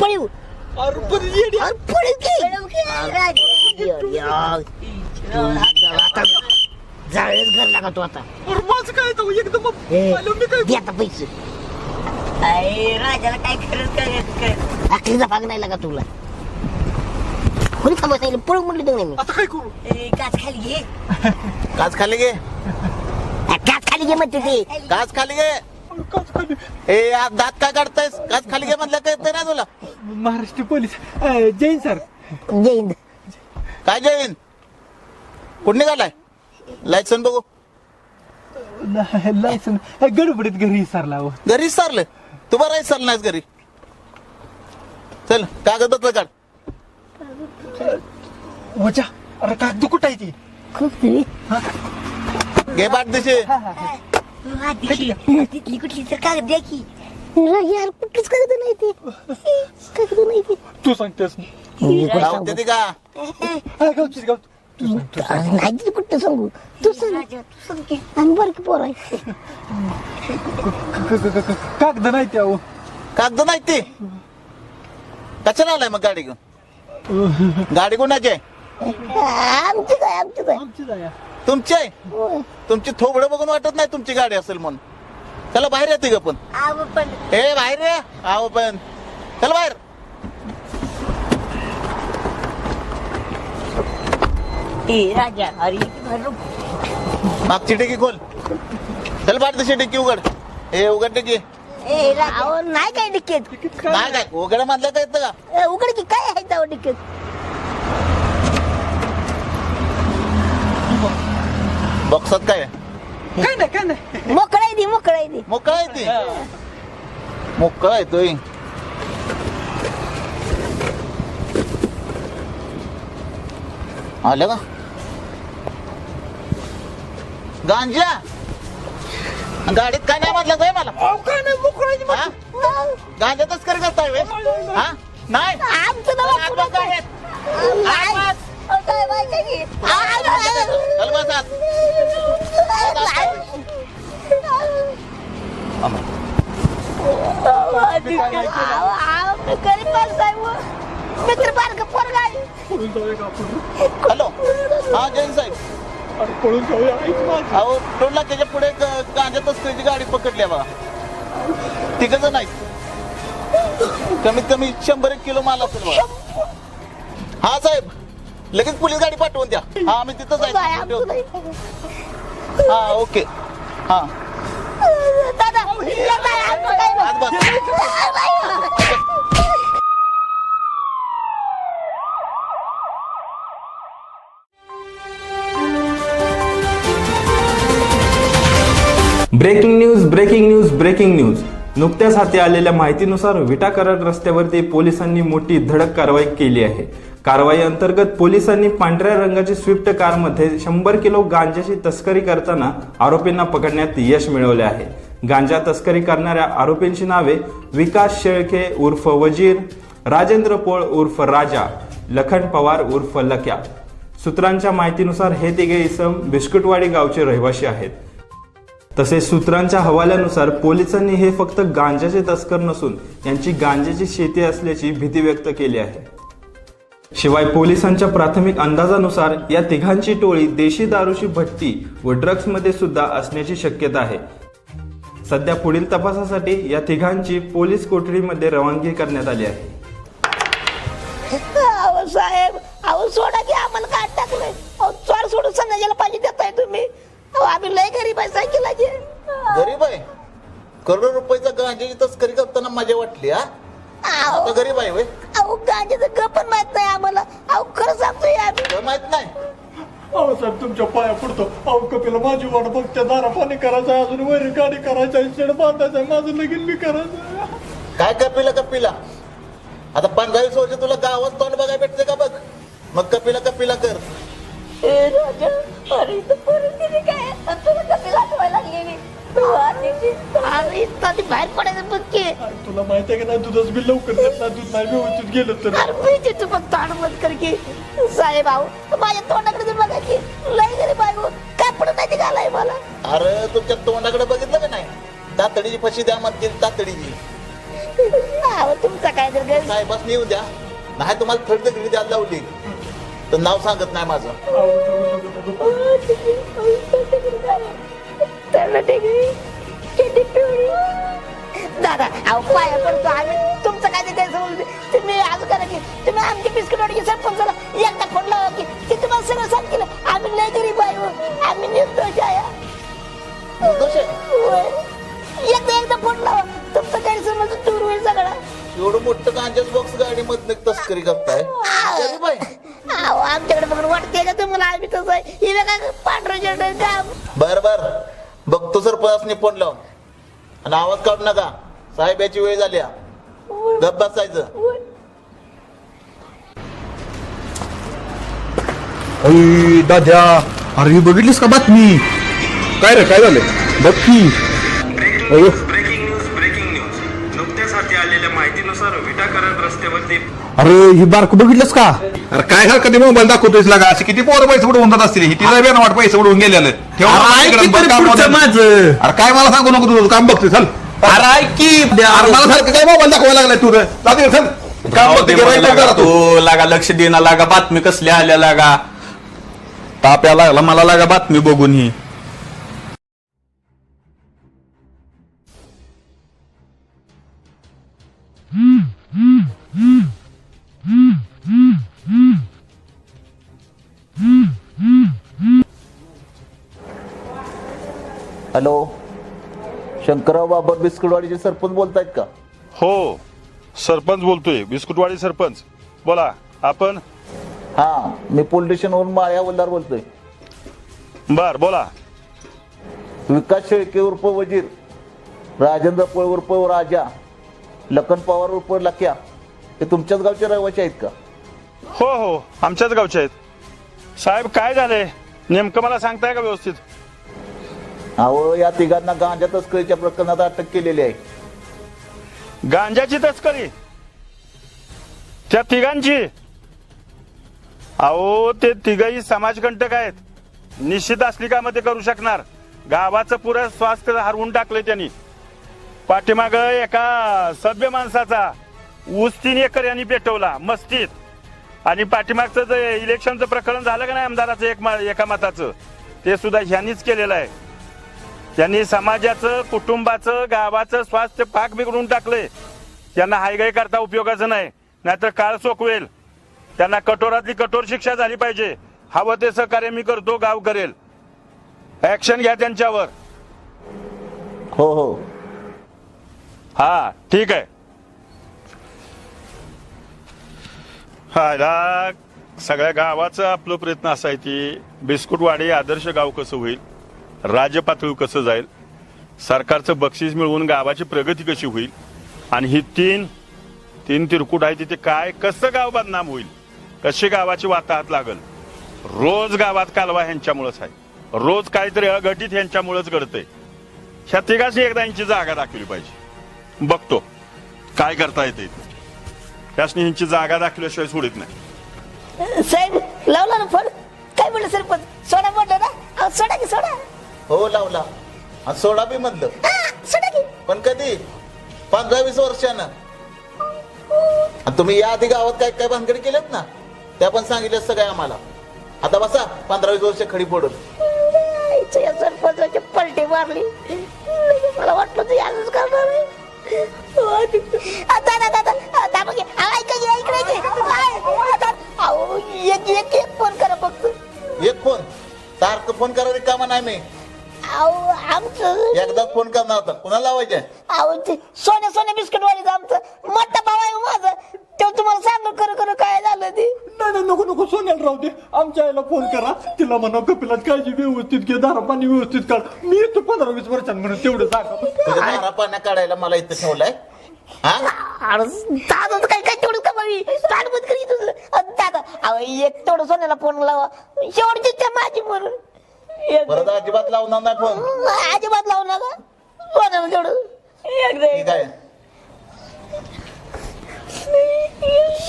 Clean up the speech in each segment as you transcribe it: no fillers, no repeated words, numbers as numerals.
पळीव अरे पण येडी. अरे पळीव की आता जाळेच घरला का तू आता अरे माझं काय तो एकदम आलो मी काय दे आता पैसे राजाला काय खरंच अकलीचा भाग नाही लागा तुला कोणी थांबत नाही पळू म्हणली तर नाही आता काय करू? काच खाली घे. काच खाली घे काच खाली घे म्हणते ते काच खाली घे. अरे काच खाली. ए आज दात काय काढतायस? काच खाली घे म्हणलं काय येतंय ना तुला? Maharashtra police Jain sir. जय हिंद काय जैन कुठं निघालाय? लायसन बघू. लायसन गडबडीत घरी सरला. घरी सरलं तू बरं सरलं नाहीस घरी. चल कागदपत्र काढ. वजा. अरे कागद कुठं आहे ती? खूप तुम्ही घे बाट दिशी. तिथली कुठली तर कागद द्या की. यार कुठलीच कागद नाही ते कागद नाही ते तू सांगतेस. लावते ती का? गावचीच गाव. तू सांग. नाही ते कुठं सांगू तू सांग राजा तू सांग की. आम्ही बारकी पोर आहे कागद नाही त्या. कागद नाही ती कशाला आलाय मग गाडी घेऊन? गाडी कोणाची आहे? आमची काय आमची काय आमची जाया. तुमची आहे. तुमची थोबडं बघून वाटत नाही तुमची गाडी असेल म्हणून. चला बाहेर येते का पण? आव पण ए बाहेर ये. आहो पण चल बाहेर. राजा अरे मागची टिकी खोल. चल बाट दिशी टिकी उघड. ए उघड टिकी. अहो नाही काय डिकेत काय काय उघड मधलं काय येतं का? उघड की काय आहे त्यावर डिकेत बॉक्सात काय आहे? काय नाही काय नाही. मोकळा आहे ती मोकळा आहे ती मोकळा आहे ती. मोकळा आहे तोय. आलं का गांजा? गाडीत काय नाही म्हटलं काय मला? काय नाही मोकळायची. हा? गांजा तस्करी करताय व्हय? हा? नाही आमचं नाव आत बस गाडीत. आत बस. काय माहिती की चल बस आत. गरीब माणूस आहे व. मित्र बारकं पोरगं आहे. पळून जाऊया का आपण? हॅलो हा जैन साहेब. अरे पळून जाऊया. ऐक माझं. अहो टोल त्याच्या पुढे गांजा तस्करीची गाडी पकडली बा. तिघ जण आहेत. कमीत कमी 100 किलो माल असेल बघा. हा साहेब लगेच पोलीस गाडी पाठवून द्या. हा आम्ही तिथंच नाही, आमचं आहे. नाही. हा ओके. हा दादा या बाई, आमचं काही नाही. आत बस. Breaking news breaking news breaking news. नुकत्याच हाती आलेल्या माहितीनुसार विटा कराड रस्त्यावरती पोलिसांनी मोठी धडक कारवाई केली आहे. कारवाई अंतर्गत पोलिसांनी पांढऱ्या रंगाची स्विफ्ट कारमध्ये 100 किलो गांजाची तस्करी करताना आरोपींना पकडण्यात यश मिळवले आहे. गांजा तस्करी करणाऱ्या आरोपींची नावे विकास शेळके उर्फ वजीर, राजेंद्र पोळ उर्फ राजा, लखन पवार उर्फ लक्या. सूत्रांच्या माहितीनुसार हे तिघे इसम बिस्कुटवाडी गावचे रहिवासी आहेत. तसेच सूत्रांच्या हवाल्यानुसार पोलिसांनी हे फक्त गांजाचे तस्कर नसून यांची गांजाची शेती असल्याची भीती व्यक्त केली आहे. शिवाय पोलिसांच्या प्राथमिक अंदाजानुसार या तिघांची टोळी देशी दारूची भट्टी व ड्रग्जमध्ये सुद्धा असण्याची शक्यता आहे. सध्या पुढील तपासासाठी या तिघांची पोलीस कोठडीमध्ये रवानगी करण्यात आली आहे. अहो साहेब अहो सोडा की आम्हाला काय टाकलंय. अहो चोर सोडून संध्याला पाहिजे देताय तुम्ही. अहो आम्ही लय गरीब आहे सायकलाचे. गरीब आहे. करोडो रुपयाचा गांजाची तस्करी करताना मजा वाटली. हा अहो आता गरीब आहे व्हय? अहो गांजाचं ग पण माहित नाही आम्हाला. अहो खरं सांगतोय आम्ही. तुला माहित नाही? अहो साहेब तुमच्या पाया पडतो. अहो कपिला माझी वाट बघत्या. दारा पाणी करायचं आहे, अजून वैर गाडी करायचं आहे, शेड बांधायचं आहे, माझं लगीन मी करायचं. काय कपिला कपिला? आता 15-20 वर्ष तुला गावात तोंड बघायला भेटते का बघ. मग कपिला कपिला कर. राजा अरे इथं परिस्थिती काय तुला कशी लाटवायला लागलेली. अरे इथं बाहेर पडायचं बघ की. तुला माहिती आहे का नाही दुधाच बिल लवकर देत नाही. दूध नाही व्यवस्थित गेलं तर. अरे मी तिथं पण ताण बंद कर की. साहेब आहो माझ्या तोंडाकडे बघा की. लय गरीब आहे हो. कापड नाही घालाय मला. अरे तुमच्या तोंडाकडे बघितलं का नाही? तातडीची फशी द्या म्हणतील तातडीची. तुमचा काय तर गैर साहेबांनी येऊ द्या, नाही तुम्हाला थर्ड डिग्री द्यायला लावली तर नाव सांगत नाही माझं. दादा अहो पाया पडतो आम्ही तुमचं काय ते समजते तुम्ही आज करा की तुम्ही आमची बिस्किटवाडीची सरपंचाला एकदा फोन लावा की ते तुम्हाला सगळं सांगितलं. आम्ही लय गरीब आहे हो. आम्ही निर्दोष आहे. निर्दोष आहे? एकदा फोन लावा तुमचं गैरसमज दूर होईल सगळा. एवढं मोठं गांजाच बॉक्स गाडी मधनं तस्करी करताय गरीब आहे. अहो आमच्याकडे बघून वाटते का तुम्हाला आम्ही तसं आहे हे बघा पांढरं शर्ट काम. बर बघतो सरपंचाने फोन लावून. आणि आवाज काढू नका, साहेब याची वेळ झाली. गप बसायचं. दाद्या अरे ही बघितलीस का बातमी? काय रे, काय झालं? बघ की. ब्रेकिंग न्यूज नुकत्याच हाती आलेल्या माहितीनुसार विटा करत रस्त्यावरती अरे ही बारक बघितलंस का? अरे काय झालं, कधी मोबाईल दाखवतोयस लागा? असे किती पोरं पैसे उडवून जात असतील. ही तिला बेन वाट पैसे उडवून गेलेलं. माझं अरे काय मला सांगू नको, तुझं काम बघतोय. चल अरे ऐक की अरे मला सारखं काय मोबाईल दाखवायला लागलाय तुझं? जाते चल काम बघतोय, गिऱ्हाईक काय करा तू. तो लागा लक्ष देना लागा बातमी कसली आल्या लागा ताप्या लागला मला लागा बातमी बघून ही. हॅलो, शंकरराव बाबर बिस्कुटवाडीचे सरपंच बोलतायत का? हो, सरपंच बोलतोय, बिस्कुटवाडी सरपंच. बोला, आपण? हा, मी पोलीस स्टेशनवरून माळ्या वल्लार बोलतोय. बर, बोला. विकास शेळके उर्फ वजीर, राजेंद्र पळ उर्फ राजा, लखन पवार उर्फ लक्या हे तुमच्याच गावचे रहिवासी आहेत का? हो, आमच्याच गावचे आहेत. साहेब काय झालंय नेमकं मला सांगताय का व्यवस्थित? अहो, या तिघांना गांजा तस्करीच्या प्रकरणात अटक केलेली आहे. गांजाची तस्करी त्या तिघांची? अहो, ते तिघही समाजकंटक आहेत. निश्चित असली कामं ते करू शकणार. गावाचं पुरं स्वास्थ्य हरवून टाकलंय त्यांनी. पाठीमाग एका सभ्य माणसाचा ऊस 3 एकर यांनी पेटवला मस्तीत. आणि पाठीमागचं जे इलेक्शनचं प्रकरण झालं का नाही आमदाराचं एका मताचं, ते सुद्धा ह्यांनीच केलेलं आहे. त्यांनी समाजाचं, कुटुंबाचं, गावाचं स्वास्थ्य पाक बिघडून टाकलंय. त्यांना हायगाई करता उपयोगाचं नाही, नाहीतर काळ सोकवेल. त्यांना कठोरातली कठोर शिक्षा झाली पाहिजे. हवं ते सहकार्य मी करतो, गाव करेल. ऍक्शन घ्या त्यांच्यावर. हो. हा, ठीक आहे. हा, सगळ्या गावाचं आपलं प्रयत्न असा आहे की बिस्कुटवाडी आदर्श गाव कसं होईल, राज्य पातळी कसं जाईल, सरकारचं बक्षीस मिळवून गावाची प्रगती कशी होईल, आणि ही तीन तिरकुट आहे तिथे काय कसं गाव बदनाम होईल, कशी गावाची वाताहत लागल. रोज गावात कालवा ह्यांच्यामुळेच आहे. रोज काहीतरी अघटित ह्यांच्यामुळेच घडतंय. ह्या तिघांची एकदा यांची जागा दाखवली पाहिजे. बघतो काय करता येते. त्यासनी ह्यांची जागा दाखवल्याशिवाय सोडित नाही. साहेब लावला ना फोन. काय म्हणलं सरपंच? सोडा म्हटलं ना. अहो, सोडा की सोडा. हो, लावला. आणि सोडा बी म्हणलं. सोडा की. पण कधी? 15-20 वर्षानं. आणि तुम्ही या आधी गावात काय काय भानगडी केल्यात ना, त्या पण सांगितल्या सगळ्या आम्हाला. आता बसा 15-20 वर्ष खडी पडून. या सरपंचाची पलटी मारली. मला वाटलं तू याच करणार आहे. एक फोन करा फक्त. एक फोन? सारखं फोन करायला कामा नाही मी. आमचं एकदाच फोन करणार होता. कुणाला लावायचे? सोन्या बिस्किट वालीचं आमचं मोठा भाव आहे माझा. तेव्हा तुम्हाला सांगू करू काय झालं ते. नाही, नको सोन्याला राहू दे. आमच्या आईला फोन करा, तिला म्हणा कपिलात काळजी व्यवस्थित घे, दारा पाणी व्यवस्थित काढ. मी येतो 15-20 वर्षांनी म्हणून तेवढं सांगा. तुझ्या दारा पाण्या काढायला मला इथं ठेवलाय? दादा काय तेवढं कमावी बंद करी तुझं. दादा एक तेवढं सोन्याला फोन लावा. शेवटची त्या माझी म्हणून. परत अजिबात लावणार नाही फोन. अजिबात लावू नका. सोन्याला तेवढं ठीक आहे.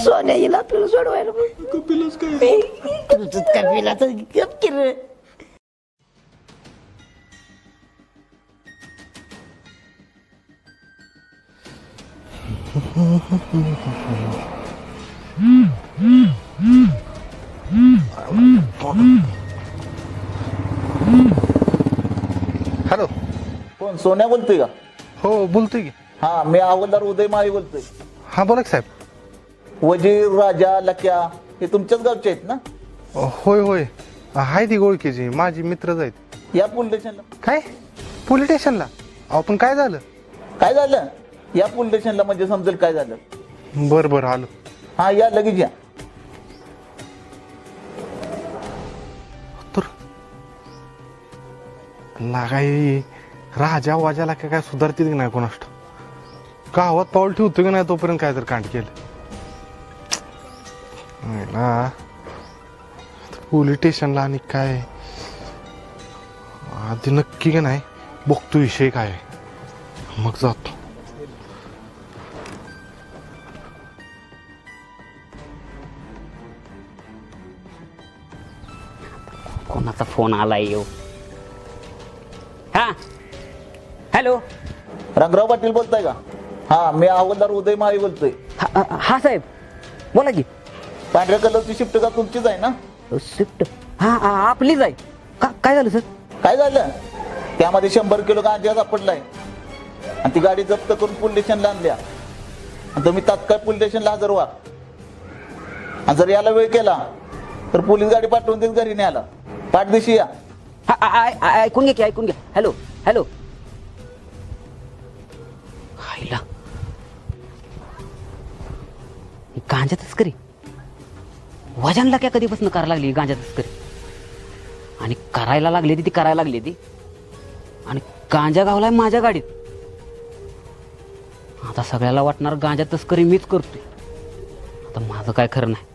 सोन्या येईल आपल्याला सोडवायला. कपिलच काय तुमचं कपिलाचं गप किर. हॅलो. कोण सोन्या बोलतोय का? हो बोलतोय की. हा, मी हवालदार उदय माळी बोलतोय. हा बोला की साहेब. वजीर, राजा, लक्या हे तुमच्याच गावचे आहेत ना? होय होय, हाय ती ओळखीची, माझी मित्रच आहेत. या पोलीस स्टेशनला. काय पोलीस स्टेशनला? अहो पण काय झालं? काय झालं? या पोलीस स्टेशनला म्हणजे समजेल काय झालं. बरं बरं आलो. हा या, लगेच या. तर लागाई राजा वाजाला काय सुधारतील की नाही कोणाष्ट. गावात पाऊल ठेवतो की नाही तोपर्यंत काय तर कांड केलं. पोलीस स्टेशनला आणि काय आधी नक्की का नाही बघतो विषय काय आहे, मग जातो. कोणाचा फोन आलाय येऊ? हा हॅलो. रंगराव पाटील बोलताय का? हा, मी हवालदार उदय माळी बोलतोय. हा साहेब बोला की. पांढऱ्या कलरची शिफ्ट का तुमचीच आहे ना? स्विफ्ट? हा आपलीच आहे. काय झालं सर? काय झालं? त्यामध्ये 100 किलो गांजा सापडलाय आणि ती गाडी जप्त करून पोलीस स्टेशनला आणल्या. आणि तुम्ही तात्काळ पोलीस स्टेशनला हजर व्हा. आणि जर याला वेळ केला तर पोलीस गाडी पाठवून देत घरी न्यायला. पाठदिशी या. ऐकून घ्या की, ऐकून घ्या. Hello hello. हायला गांजा तस्करी वजनला काय कधीपासून करायला लागली गांजा तस्करी. आणि करायला लागली ती करायला लागली ती आणि गांजा गावलाय माझ्या गाडीत. आता सगळ्याला वाटणार गांजा तस्करी मीच करतोय. आता माझं काय खरं नाही.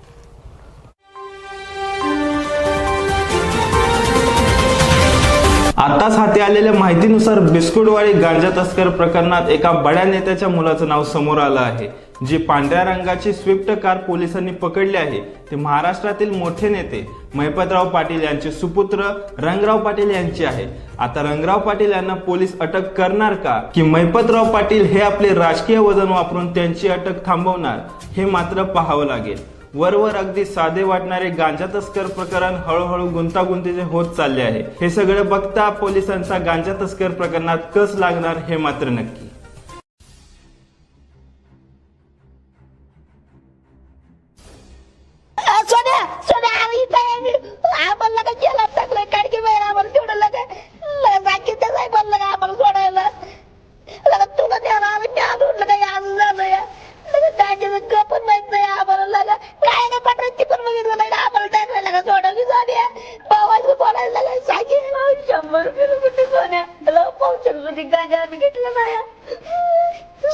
आताच हाती आलेल्या माहितीनुसार बिस्कुटवाडी गांजा तस्कर प्रकरणात एका बड्या नेत्याच्या मुलाचं नाव समोर आलं आहे. जी पांढऱ्या रंगाची स्विफ्ट कार पोलिसांनी पकडली आहे ते महाराष्ट्रातील मोठे नेते महिपतराव पाटील यांचे सुपुत्र रंगराव पाटील यांची आहे. आता रंगराव पाटील यांना पोलीस अटक करणार का, की महिपतराव पाटील हे आपले राजकीय वजन वापरून त्यांची अटक थांबवणार, हे मात्र पाहावं लागेल. वरवर अगदी साधे वाटणारे गांजा तस्कर प्रकरण हळूहळू गुंतागुंतीचे होत चालले आहे. हे सगळं बघता पोलिसांचा गांजा तस्कर प्रकरणात कस लागणार हे मात्र नक्की. सोन्या सोन्या आम्हाला काय केला टाकलं काडकी बाहेर आम्हाला तेवढं बाकीच्या साहेबांना का आम्हाला सोडायला तुला द्यायला आम्ही त्या दोनला काही आज झालं या पण माहित नाही आम्हाला लागा काय नाही पटराची पण बघितलं नाही आम्हाला टाकायला का सोडावी सोन्या पावायचं बोलायला लागा सागे 100 रुपये कुठे सोन्या पावशे रुपये गांजा आम्ही घेतलं नाही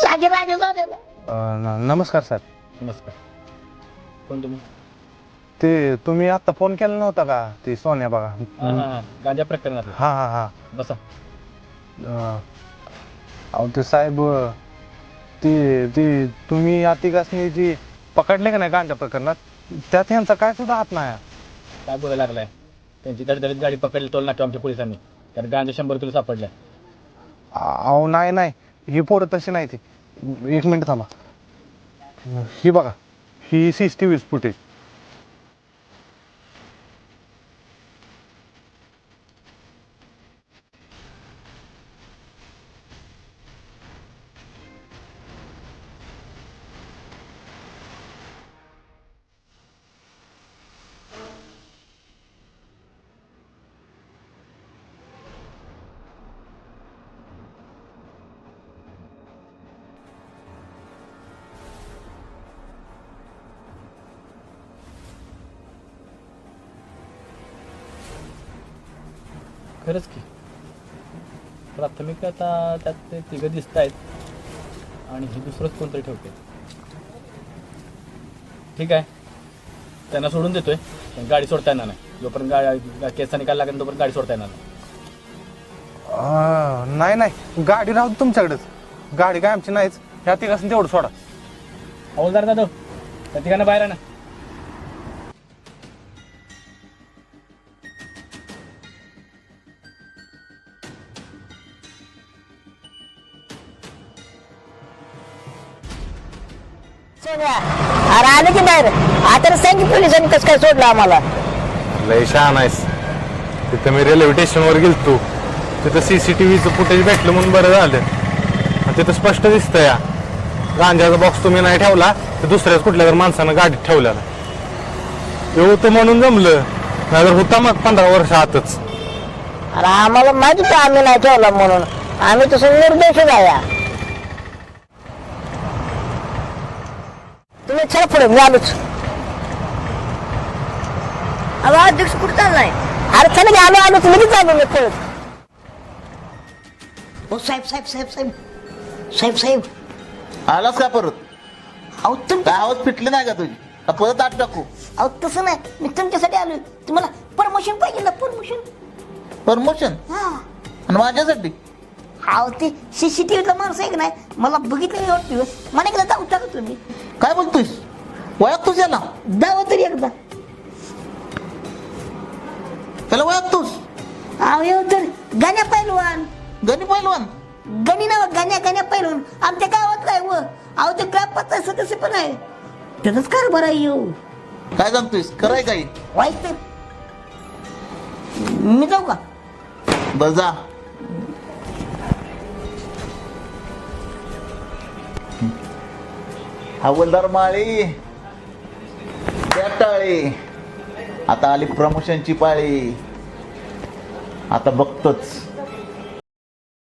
सागे राजे सोन्याला. नमस्कार सर. नमस्कार. कोण तुम्ही? ते तुम्ही आता फोन केला नव्हता का, ते सोन्या बघा. गांजा प्रकरणात. हा हा हा बसा. अहो ते साहेब ते ते तुम्ही अतिकासनी जी पकडले का नाही गांजा प्रकरणात, त्यात यांचा काय सुद्धा हात नाही. काय बोलायला लागलाय? त्यांची दडदडीत गाडी पकडली टोल नाक्यावर आमच्या पोलिसांनी. कारण गांजा 100 किलो सापडल्या. अहो नाही नाही, ही पोरं तशी नाही. ती 1 मिनिट थांबा. ही बघा, ही CCTV फुटेज. खरंच की प्राथमिक आता त्यात ते तिघं दिसत आहेत आणि हे दुसरंच कोणतरी ठेवते. ठीक आहे, त्यांना सोडून देतोय. पण गाडी सोडता येणार नाही. जोपर्यंत केसचा निकाल लागेल तोपर्यंत गाडी सोडता येणार नाही. नाही नाही, गाडी राहू दे तुमच्याकडेच. गाडी काय आमची नाहीच. ह्या तिघांनी तेवढं सोडा. हवालदार जाधव, त्या ठिकाणी बाहेर आहे ना. अरे आले की बाहेर आता सांग की पोलिसांनी कसं काय सोडलं आम्हाला. लय शहाण आहेस. तिथं मी रेल्वे स्टेशनवर गेलतो, तिथं सीसीटीव्हीचं फुटेज भेटलं म्हणून बरं झालं. आणि तिथं स्पष्ट दिसतं या गांजाचा बॉक्स तुम्ही नाही ठेवला तर दुसऱ्याच कुठल्या तरी माणसानं गाडीत ठेवलेला. ते होतं म्हणून जमलं, नाहीतर होता मग 15 वर्ष आतच. अरे आम्हाला माहिती होतं आम्ही नाही ठेवला म्हणून, आम्ही तसं निर्दोषच आहे. तुम्ही चला पुढे, मी आलोच. अहो अध्यक्ष कुठं चाललाय? अरे चला मी आलोच, लगेच आलो मी पळत. हो साहेब साहेब साहेब साहेब साहेब साहेब आलास का परत? अहो काय आवाज फिटली नाही का तुझी? का परत आत टाकू? अहो तसं नाही, मी तुमच्यासाठी आलोय. तुम्हाला प्रमोशन पाहिजे ना, प्रमोशन. प्रमोशन? हा आणि माझ्यासाठी? अहो ते सीसीटीव्हीचा माणूस आहे की नाही, मला बघितलं वाटतं. मला एकदा जाऊ टाका तुम्ही. काय बोलतोयस? वयात तुझ्या ना जावं तरी एकदा. त्याला वयात तूच अहो येऊ तर गाण्या पैलवान. गणी पहिलवान? गणी नाव गाण्या पैलवान आमच्या गावात काय व. अहो ते ग्रामपंचायत सदस्य पण आहे, त्याचाच कारभार आहे येऊ. काय सांगतोयस? कराय काही? वाईट तर मी जाऊ का? बर जा. हवलदार माळी त्या टाळी, आता आली प्रमोशनची पाळी. आता बघतोच